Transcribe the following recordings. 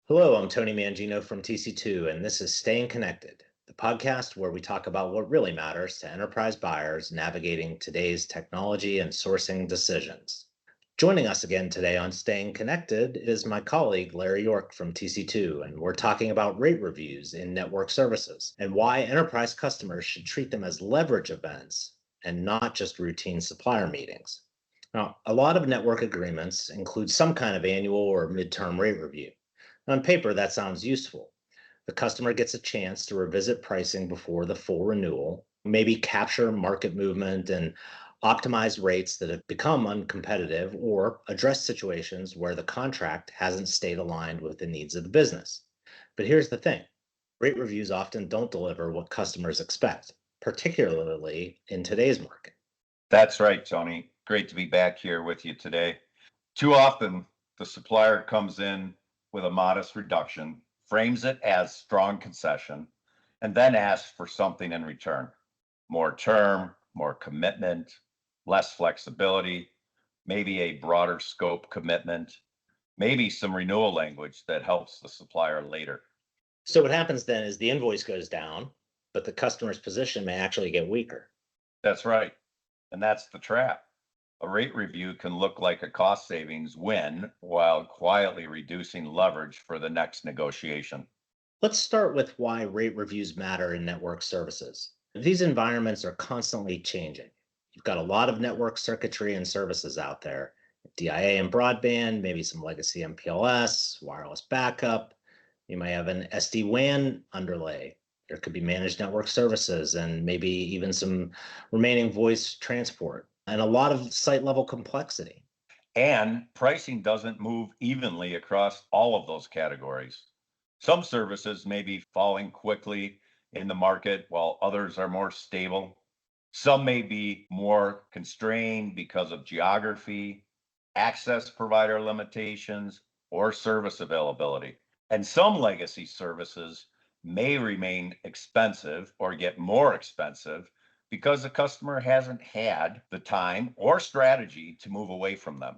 Hello, I'm Tony Mangino from TC2, and this is Staying Connected, the podcast where we talk about what really matters to enterprise buyers navigating today's technology and sourcing decisions. Joining us again today on Staying Connected is my colleague Larry York from TC2, and we're talking about rate reviews in network services and why enterprise customers should treat them as leverage events and not just routine supplier meetings. Now, a lot of network agreements include some kind of annual or midterm rate review. On paper, that sounds useful. The customer gets a chance to revisit pricing before the full renewal, maybe capture market movement and optimize rates that have become uncompetitive or address situations where the contract hasn't stayed aligned with the needs of the business. But here's the thing, rate reviews often don't deliver what customers expect, particularly in today's market. That's right, Tony. Great to be back here with you today. Too often, the supplier comes in with a modest reduction, frames it as strong concession, and then asks for something in return. More term, more commitment, less flexibility, maybe a broader scope commitment, maybe some renewal language that helps the supplier later. So what happens then is the invoice goes down, but the customer's position may actually get weaker. That's right. And that's the trap. A rate review can look like a cost savings win while quietly reducing leverage for the next negotiation. Let's start with why rate reviews matter in network services. These environments are constantly changing. You've got a lot of network circuitry and services out there, DIA and broadband, maybe some legacy MPLS, wireless backup. You might have an SD-WAN underlay. There could be managed network services and maybe even some remaining voice transport and a lot of site level complexity. And pricing doesn't move evenly across all of those categories. Some services may be falling quickly in the market while others are more stable. Some may be more constrained because of geography, access provider limitations, or service availability. And some legacy services may remain expensive or get more expensive because the customer hasn't had the time or strategy to move away from them.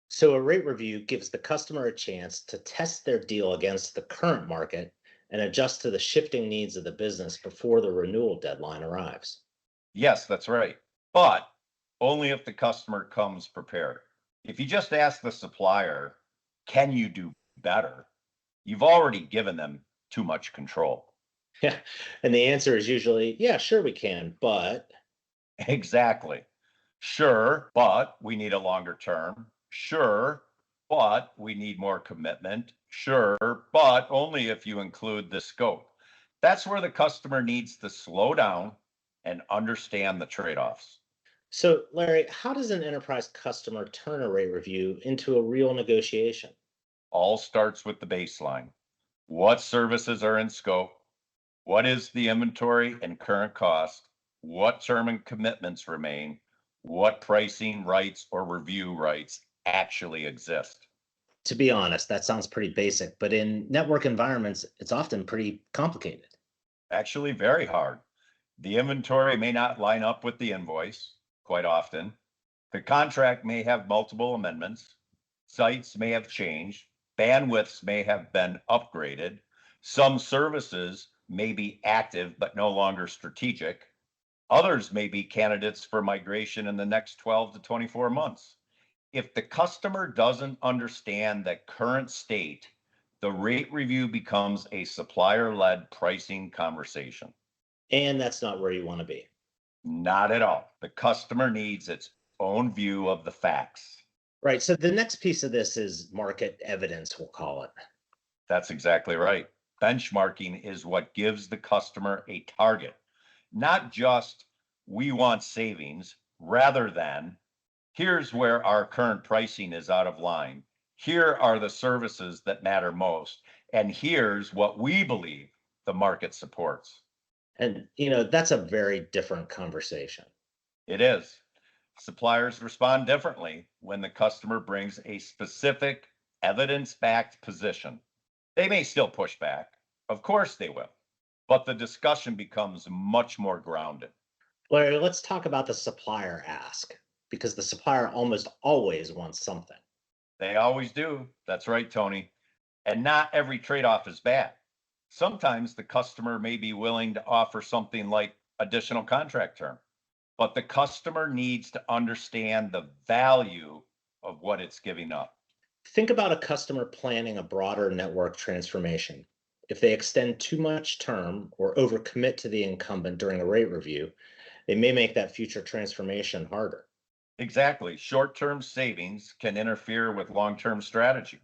So a rate review gives the customer a chance to test their deal against the current market and adjust to the shifting needs of the business before the renewal deadline arrives. Yes, that's right. But only if the customer comes prepared. If you just ask the supplier, can you do better? You've already given them too much control. Yeah. And the answer is usually, yeah, sure we can, but Exactly. Sure, but we need a longer term. Sure, but we need more commitment. Sure, but only if you include the scope. That's where the customer needs to slow down and understand the trade offs. so Larry, how does an enterprise customer turn a rate review into a real negotiation? All starts with the baseline. What services are in scope? What is the inventory and current cost? What term and commitments remain? What pricing rights or review rights actually exist? To be honest, that sounds pretty basic, but in network environments, it's often pretty complicated. Actually, very hard. The inventory may not line up with the invoice quite often. The contract may have multiple amendments. Sites may have changed. Bandwidths may have been upgraded. Some services may be active but no longer strategic. Others may be candidates for migration in the next 12 to 24 months. If the customer doesn't understand the current state, the rate review becomes a supplier led pricing conversation. And that's not where you want to be. Not at all. The customer needs its own view of the facts. Right. So the next piece of this is market evidence, we'll call it. That's exactly right. Benchmarking is what gives the customer a target, not just we want savings, rather than here's where our current pricing is out of line. Here are the services that matter most. And here's what we believe the market supports. And, that's a very different conversation. It is. Suppliers respond differently when the customer brings a specific evidence backed position. They may still push back. Of course they will. But the discussion becomes much more grounded. Larry, let's talk about the supplier ask because the supplier almost always wants something. They always do. That's right, Tony. And not every trade-off is bad. Sometimes the customer may be willing to offer something like additional contract term, but the customer needs to understand the value of what it's giving up. Think about a customer planning a broader network transformation. If they extend too much term or overcommit to the incumbent during a rate review, they may make that future transformation harder. Exactly. Short-term savings can interfere with long-term strategy.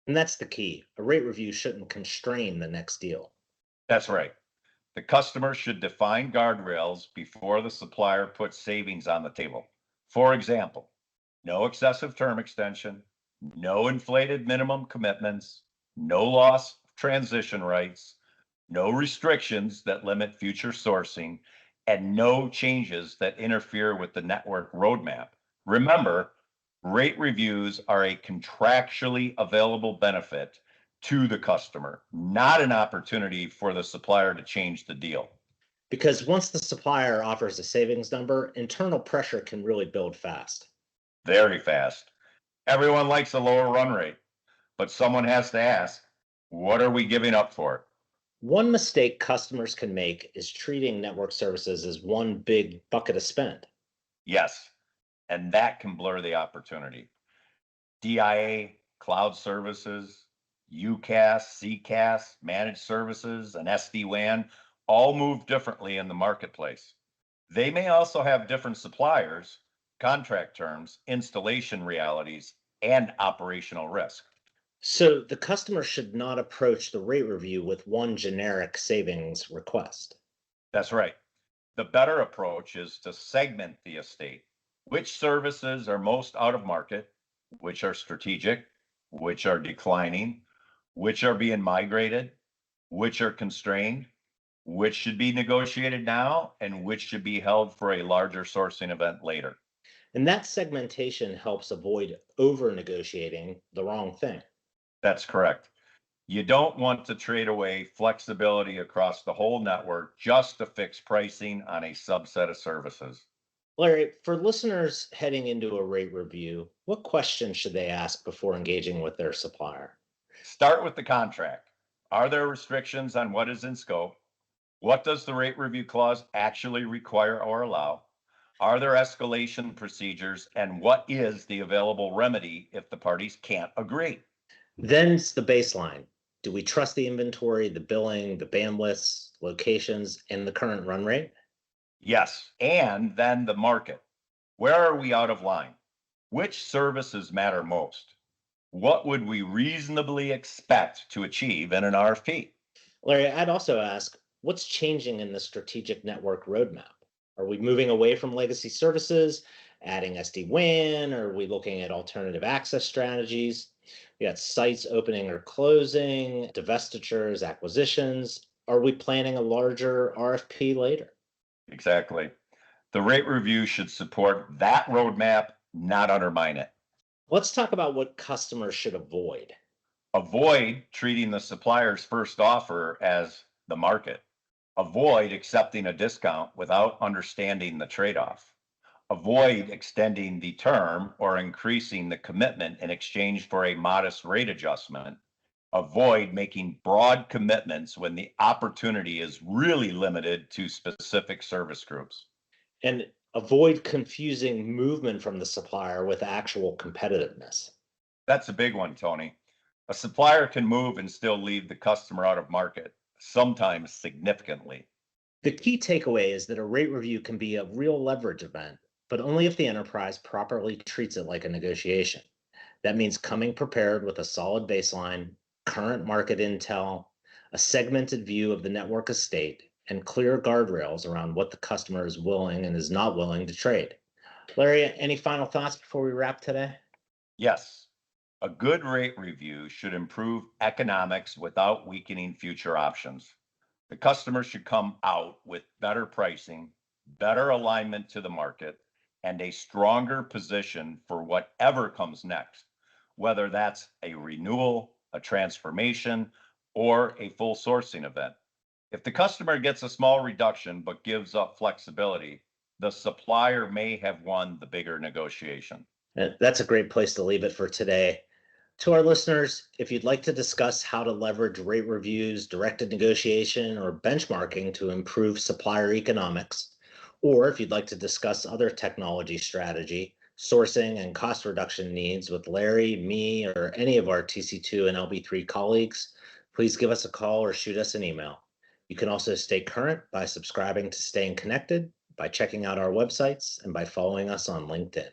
And that's the key. A rate review shouldn't constrain the next deal. That's right. The customer should define guardrails before the supplier puts savings on the table. For example, no excessive term extension, no inflated minimum commitments, no loss of transition rights, no restrictions that limit future sourcing, and no changes that interfere with the network roadmap. Remember, rate reviews are a contractually available benefit to the customer, not an opportunity for the supplier to change the deal. Because once the supplier offers a savings number, internal pressure can really build fast. Very fast. Everyone likes a lower run rate, but someone has to ask, what are we giving up for it? One mistake customers can make is treating network services as one big bucket of spend. Yes, and that can blur the opportunity. DIA, cloud services, UCaaS, CCaaS, managed services, and SD-WAN all move differently in the marketplace. They may also have different suppliers, contract terms, installation realities, and operational risk. So the customer should not approach the rate review with one generic savings request. That's right. The better approach is to segment the estate. Which services are most out of market, which are strategic, which are declining, which are being migrated, which are constrained, which should be negotiated now, and which should be held for a larger sourcing event later. And that segmentation helps avoid over negotiating the wrong thing. That's correct. You don't want to trade away flexibility across the whole network just to fix pricing on a subset of services. Larry, for listeners heading into a rate review, what questions should they ask before engaging with their supplier? Start with the contract. Are there restrictions on what is in scope? What does the rate review clause actually require or allow? Are there escalation procedures? And what is the available remedy if the parties can't agree? Then's the baseline. Do we trust the inventory, the billing, the bandwidths, locations, and the current run rate? Yes. And then the market. Where are we out of line? Which services matter most? What would we reasonably expect to achieve in an RFP? Larry, I'd also ask, what's changing in the strategic network roadmap? Are we moving away from legacy services, adding SD-WAN? Are we looking at alternative access strategies? We got sites opening or closing, divestitures, acquisitions. Are we planning a larger RFP later? Exactly. The rate review should support that roadmap, not undermine it. Let's talk about what customers should avoid. Avoid treating the supplier's first offer as the market. Avoid accepting a discount without understanding the trade-off. Avoid extending the term or increasing the commitment in exchange for a modest rate adjustment. Avoid making broad commitments when the opportunity is really limited to specific service groups. And avoid confusing movement from the supplier with actual competitiveness. That's a big one, Tony. A supplier can move and still leave the customer out of market, sometimes significantly. The key takeaway is that a rate review can be a real leverage event, but only if the enterprise properly treats it like a negotiation. That means coming prepared with a solid baseline, current market intel, a segmented view of the network estate, and clear guardrails around what the customer is willing and is not willing to trade. Larry, any final thoughts before we wrap today? Yes, a good rate review should improve economics without weakening future options. The customer should come out with better pricing, better alignment to the market, and a stronger position for whatever comes next, whether that's a renewal, a transformation, or a full sourcing event. If the customer gets a small reduction but gives up flexibility, the supplier may have won the bigger negotiation. That's a great place to leave it for today. To our listeners, if you'd like to discuss how to leverage rate reviews, directed negotiation, or benchmarking to improve supplier economics, or if you'd like to discuss other technology strategy, sourcing, and cost reduction needs with Larry, me, or any of our TC2 and LB3 colleagues, please give us a call or shoot us an email. You can also stay current by subscribing to Staying Connected, by checking out our websites, and by following us on LinkedIn.